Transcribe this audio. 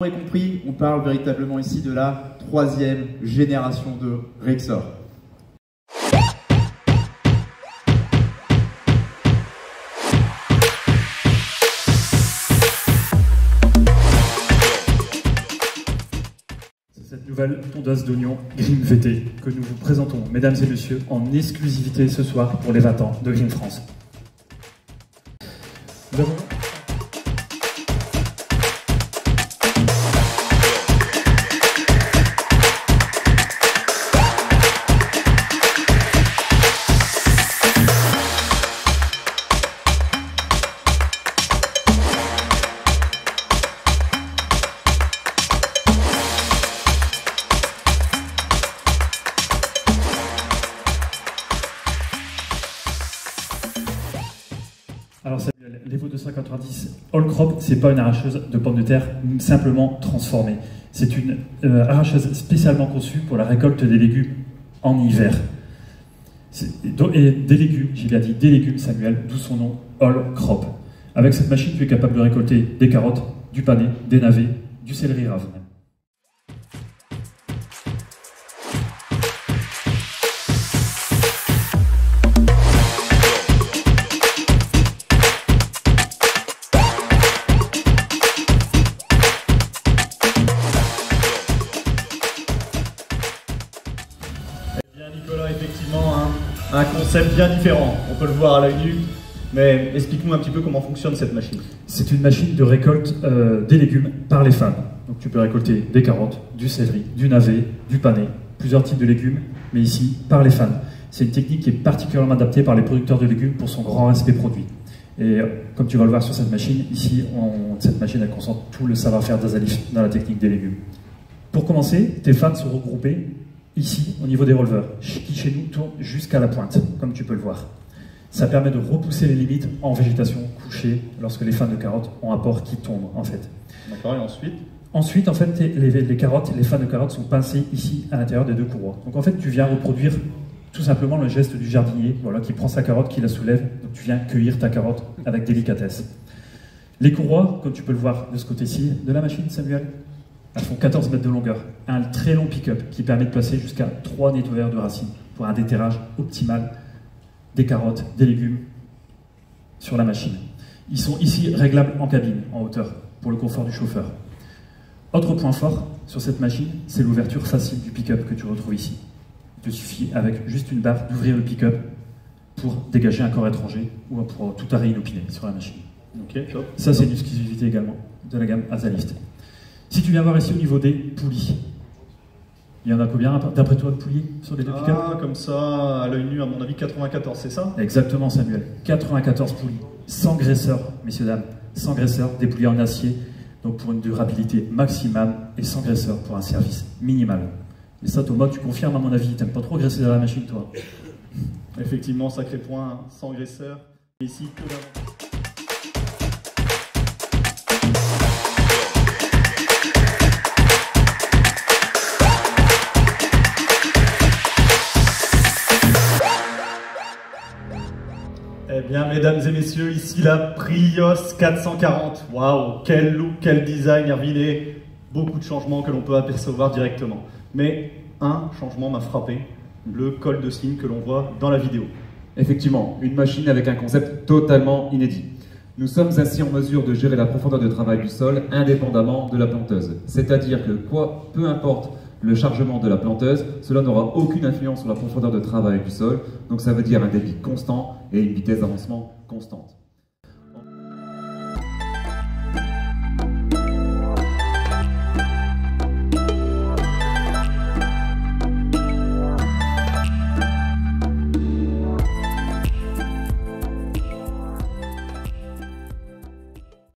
Vous avez compris, on parle véritablement ici de la 3e génération de Rexor. C'est cette nouvelle tondeuse d'oignons Green VT que nous vous présentons, mesdames et messieurs, en exclusivité ce soir pour les 20 ans de Green France. Nous avons... Alors Samuel, l'Evo 290 All Crop, c'est pas une arracheuse de pommes de terre simplement transformée. C'est une arracheuse spécialement conçue pour la récolte des légumes en hiver. Et des légumes, j'ai bien dit des légumes Samuel, d'où son nom All Crop. Avec cette machine, tu es capable de récolter des carottes, du panais, des navets, du céleri rave. Nicolas, effectivement, un concept bien différent. On peut le voir à l'œil nu, mais explique-nous un petit peu comment fonctionne cette machine. C'est une machine de récolte des légumes par les femmes. Donc tu peux récolter des carottes, du céleri, du navet, du panais, plusieurs types de légumes, mais ici par les femmes. C'est une technique qui est particulièrement adaptée par les producteurs de légumes pour son grand respect produit. Et comme tu vas le voir sur cette machine, ici, cette machine elle concentre tout le savoir-faire d'Azalif dans la technique des légumes. Pour commencer, tes fans sont regroupés ici, au niveau des releveurs, qui chez nous tournent jusqu'à la pointe, comme tu peux le voir. Ça permet de repousser les limites en végétation couchée lorsque les fans de carottes ont un port qui tombe, en fait. D'accord, et ensuite? Ensuite, en fait, les carottes, les fans de carottes sont pincés ici, à l'intérieur des deux courroies. Donc, en fait, tu viens reproduire tout simplement le geste du jardinier, voilà, qui prend sa carotte, qui la soulève, donc tu viens cueillir ta carotte avec délicatesse. Les courroies, comme tu peux le voir de ce côté-ci de la machine, Samuel, elles font 14 mètres de longueur, un très long pick-up qui permet de placer jusqu'à 3 nettoyeurs de racines pour un déterrage optimal des carottes, des légumes sur la machine. Ils sont ici réglables en cabine, en hauteur, pour le confort du chauffeur. Autre point fort sur cette machine, c'est l'ouverture facile du pick-up que tu retrouves ici. Il te suffit, avec juste une barre, d'ouvrir le pick-up pour dégager un corps étranger ou pour tout arrêt inopiné sur la machine. Ok, top. Ça, c'est une exclusivité également de la gamme Azalift. Si tu viens voir ici au niveau des poulies, il y en a combien d'après toi de poulies sur les deux pick-up? Ah, comme ça, à l'œil nu, à mon avis, 94, c'est ça? Exactement, Samuel. 94 poulies, sans graisseur, messieurs, dames, sans graisseur, des poulies en acier, donc pour une durabilité maximale et sans graisseur pour un service minimal. Et ça, Thomas, tu confirmes à mon avis, t'aimes pas trop graisser dans la machine, toi? Effectivement, sacré point, sans graisseur. Ici, que d'avant. Eh bien, mesdames et messieurs, ici la Prios 440. Waouh, quel look, quel design, Herviné. Beaucoup de changements que l'on peut apercevoir directement. Mais un changement m'a frappé, le col de cygne que l'on voit dans la vidéo. Effectivement, une machine avec un concept totalement inédit. Nous sommes ainsi en mesure de gérer la profondeur de travail du sol indépendamment de la planteuse. C'est-à-dire que peu importe le chargement de la planteuse, cela n'aura aucune influence sur la profondeur de travail du sol, donc ça veut dire un débit constant et une vitesse d'avancement constante.